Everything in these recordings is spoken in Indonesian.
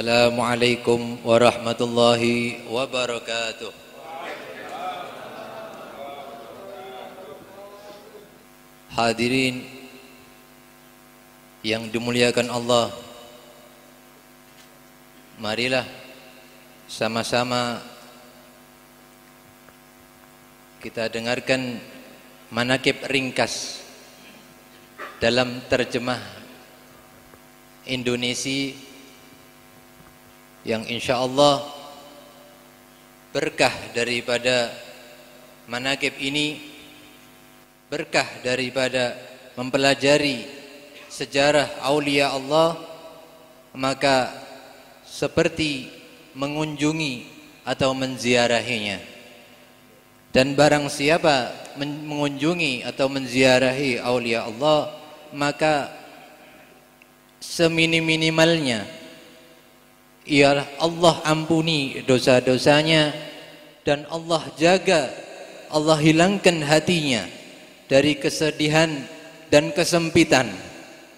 Assalamualaikum warahmatullahi wabarakatuh. Hadirin yang dimuliakan Allah, marilah sama-sama kita dengarkan manaqib ringkas dalam terjemah Indonesia yang insya Allah berkah daripada manaqib ini, berkah daripada mempelajari sejarah aulia Allah, maka seperti mengunjungi atau menziarahinya. Dan barang siapa mengunjungi atau menziarahi aulia Allah, maka seminimalnya ialah Allah ampuni dosa-dosanya dan Allah jaga, Allah hilangkan hatinya dari kesedihan dan kesempitan,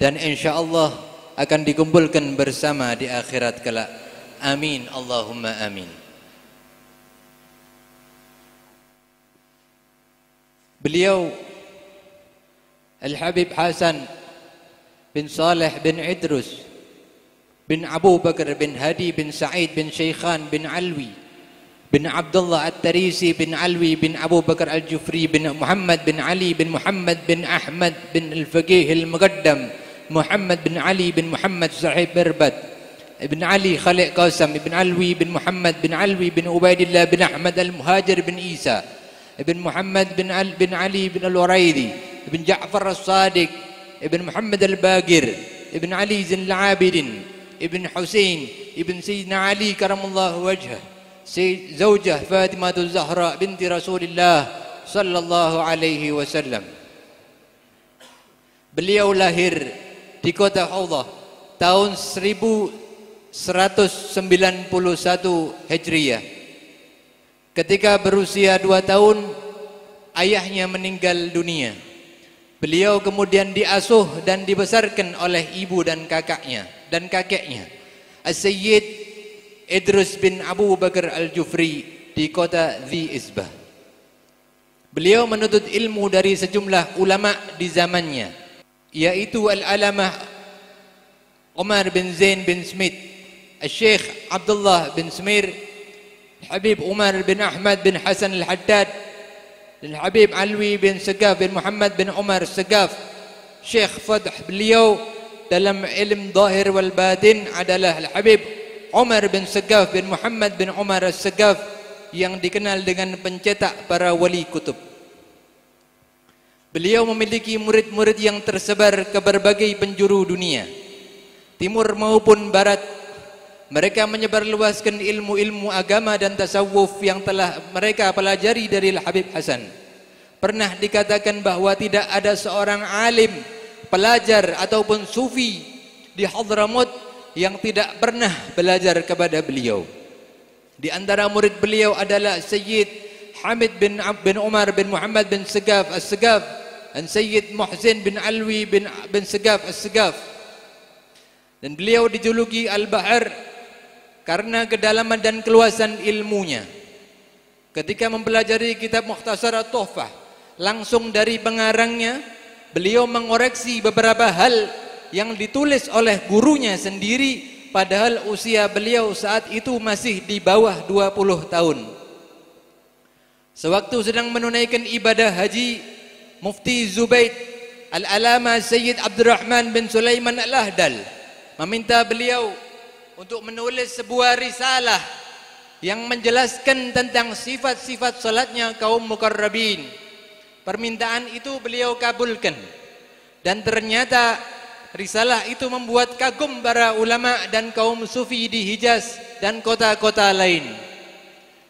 dan insya Allah akan dikumpulkan bersama di akhirat kelak. Amin Allahumma amin. Beliau Al-Habib Hasan bin Saleh bin Idrus bin Abu Bakar bin Hadi bin Sa'id bin Shaykhan bin Alwi bin Abdullah At-Tarisi bin Alwi bin Abu Bakar Al-Jufri bin Muhammad bin Ali bin Muhammad bin Ahmad bin Al-Faqih Al-Muqaddam Muhammad bin Ali bin Muhammad Sahib Birbat Ibn Ali Khaliq Qasam Ibn Alwi bin Muhammad bin Alwi bin Ubaidillah bin Ahmad Al-Muhajir bin Isa Ibn Muhammad bin Ali bin Al-Waraidi Ibn Ja'far As-Sadiq Ibn Muhammad Al-Bagir Ibn Ali Zin Al-Abidin Ibn Husain Ibn Sayyidina Ali karamallahu wajhah Zawjah Fatimah Zahra binti Rasulullah sallallahu alaihi wasallam. Beliau lahir di kota Hawdah tahun 1191 Hijriah. Ketika berusia 2 tahun ayahnya meninggal dunia. Beliau kemudian diasuh dan dibesarkan oleh ibu dan kakaknya dan kakeknya As-Sayyid Idrus bin Abu Bakar Al-Jufri di kota Dhi Isbah. Beliau menuntut ilmu dari sejumlah ulama di zamannya, yaitu Al-Alamah Umar bin Zain bin Smith, Al-Syekh Abdullah bin Smir, Habib Umar bin Ahmad bin Hasan Al-Haddad, dan Habib Alwi bin Segaf bin Muhammad bin Umar Segaf. Syekh Fadh beliau dalam ilmu zahir wal batin adalah Al-Habib Umar bin Segaf bin Muhammad bin Umar Segaf, yang dikenal dengan pencetak para wali kutub. Beliau memiliki murid-murid yang tersebar ke berbagai penjuru dunia, timur maupun barat. Mereka menyebarluaskan ilmu-ilmu agama dan tasawuf yang telah mereka pelajari dari Al-Habib Hasan. Pernah dikatakan bahwa tidak ada seorang alim, pelajar ataupun sufi di Hadramut yang tidak pernah belajar kepada beliau. Di antara murid beliau adalah Sayyid Hamid bin Umar bin Muhammad bin Segaf As-Segaf dan Sayyid Muhsin bin Alwi bin Segaf As-Segaf. Dan beliau dijuluki Al-Bahar karena kedalaman dan keluasan ilmunya. Ketika mempelajari kitab Mukhtasar At-Tuhfah langsung dari pengarangnya, beliau mengoreksi beberapa hal yang ditulis oleh gurunya sendiri, padahal usia beliau saat itu masih di bawah 20 tahun. Sewaktu sedang menunaikan ibadah haji, Mufti Zubaid Al-Alama Sayyid Abdurrahman bin Sulaiman Al-Ahdal meminta beliau untuk menulis sebuah risalah yang menjelaskan tentang sifat-sifat salatnya kaum muqarrabin. Permintaan itu beliau kabulkan, dan ternyata risalah itu membuat kagum para ulama dan kaum sufi di Hijaz dan kota-kota lain.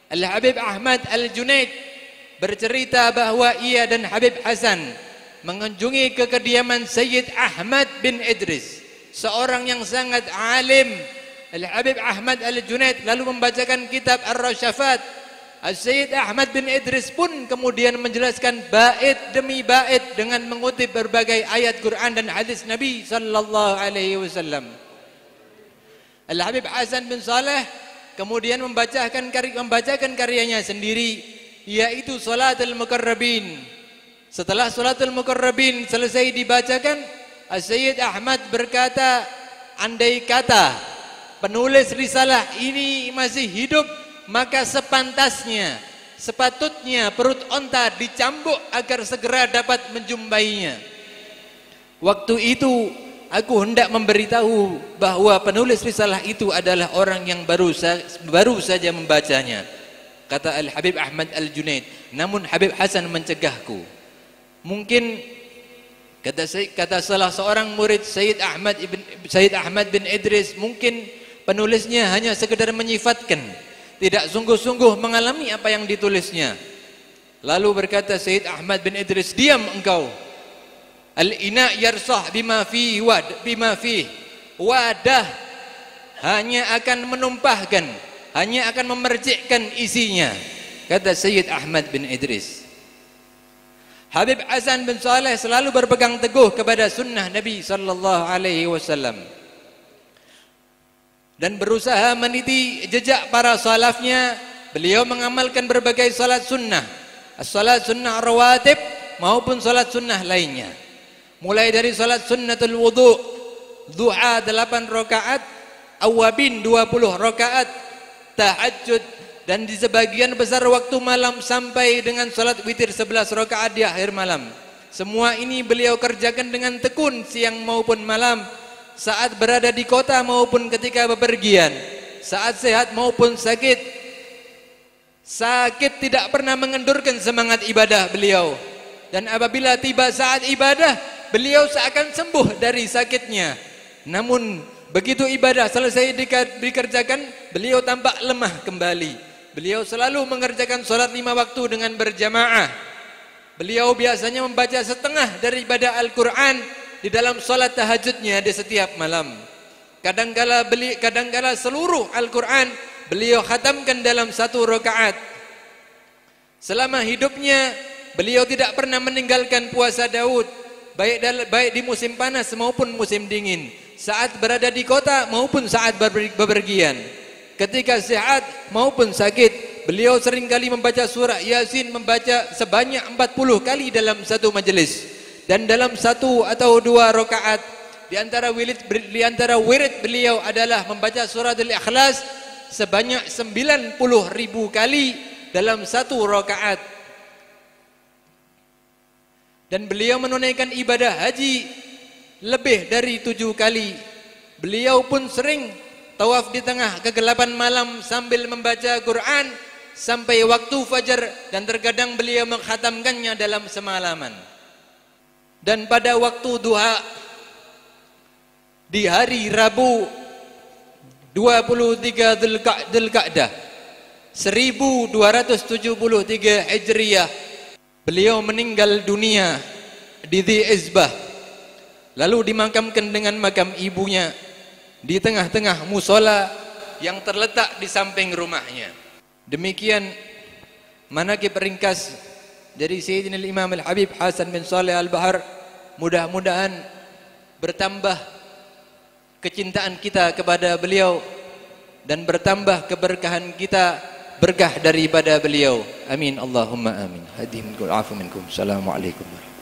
Al-Habib Ahmad Al-Junaid bercerita bahwa ia dan Habib Hasan mengunjungi ke kediaman Sayyid Ahmad bin Idris, seorang yang sangat alim. Al-Habib Ahmad Al-Junaid lalu membacakan kitab Ar-Rashafat. Al-Sayyid Ahmad bin Idris pun kemudian menjelaskan bait demi bait dengan mengutip berbagai ayat Quran dan hadis Nabi sallallahu alaihi wasallam. Al-Habib Hasan bin Saleh kemudian membacakan karyanya sendiri, yaitu Salatul Muqarrabin. Setelah Salatul Muqarrabin selesai dibacakan, Sayyid Ahmad berkata, andai kata penulis risalah ini masih hidup, maka sepantasnya, sepatutnya perut onta dicambuk agar segera dapat menjumpainya. Waktu itu aku hendak memberitahu bahwa penulis risalah itu adalah orang yang baru saja membacanya, kata Al-Habib Ahmad Al-Junaid. Namun Habib Hasan mencegahku. Mungkin kata salah seorang murid Sayyid Ahmad bin Idris, mungkin penulisnya hanya sekedar menyifatkan, tidak sungguh-sungguh mengalami apa yang ditulisnya. Lalu berkata Sayyid Ahmad bin Idris, diam engkau. Al-ina yarsah bima fihi wadah hanya akan menumpahkan, hanya akan memercikkan isinya, kata Sayyid Ahmad bin Idris. Habib Hasan bin Saleh selalu berpegang teguh kepada sunnah Nabi sallallahu alaihi wasallam dan berusaha meniti jejak para salafnya. Beliau mengamalkan berbagai salat sunnah, as-salat sunnah rawatib maupun salat sunnah lainnya. Mulai dari salat sunnatul wudu, duha 8 rakaat, awabin 20 rakaat, tahajud, dan di sebagian besar waktu malam sampai dengan salat witir 11 rakaat di akhir malam. Semua ini beliau kerjakan dengan tekun siang maupun malam, saat berada di kota maupun ketika bepergian, saat sehat maupun sakit. Sakit tidak pernah mengendurkan semangat ibadah beliau, dan apabila tiba saat ibadah, beliau seakan sembuh dari sakitnya. Namun begitu ibadah selesai dikerjakan, beliau tampak lemah kembali. Beliau selalu mengerjakan salat 5 waktu dengan berjamaah. Beliau biasanya membaca setengah daripada Al-Quran di dalam salat tahajudnya di setiap malam. Kadangkala seluruh Al-Quran beliau khatamkan dalam 1 rakaat. Selama hidupnya beliau tidak pernah meninggalkan puasa Daud, baik di musim panas maupun musim dingin, saat berada di kota maupun saat bepergian, ketika sehat maupun sakit. Beliau seringkali membaca surah Yasin, membaca sebanyak 40 kali dalam satu majelis. Dan dalam 1 atau 2 rakaat, di antara wirid beliau adalah membaca surah Al-Ikhlas sebanyak 90.000 kali dalam 1 rakaat. Dan beliau menunaikan ibadah haji lebih dari 7 kali. Beliau pun sering tawaf di tengah kegelapan malam sambil membaca Quran sampai waktu fajar, dan terkadang beliau mengkhatamkannya dalam semalaman. Dan pada waktu duha di hari Rabu 23 Dzulqa'dah 1273 Hijriah, beliau meninggal dunia di Dhi Izbah, lalu dimakamkan dengan makam ibunya di tengah-tengah musola yang terletak di samping rumahnya. Demikian manaqib ringkas dari Sayyidina Imam Al-Habib Hasan bin Saleh Al-Bahar. Mudah-mudahan bertambah kecintaan kita kepada beliau dan bertambah keberkahan kita, berkah daripada beliau. Amin Allahumma amin. Hadihim kul afu minkum. Assalamualaikum warahmatullahi wabarakatuh.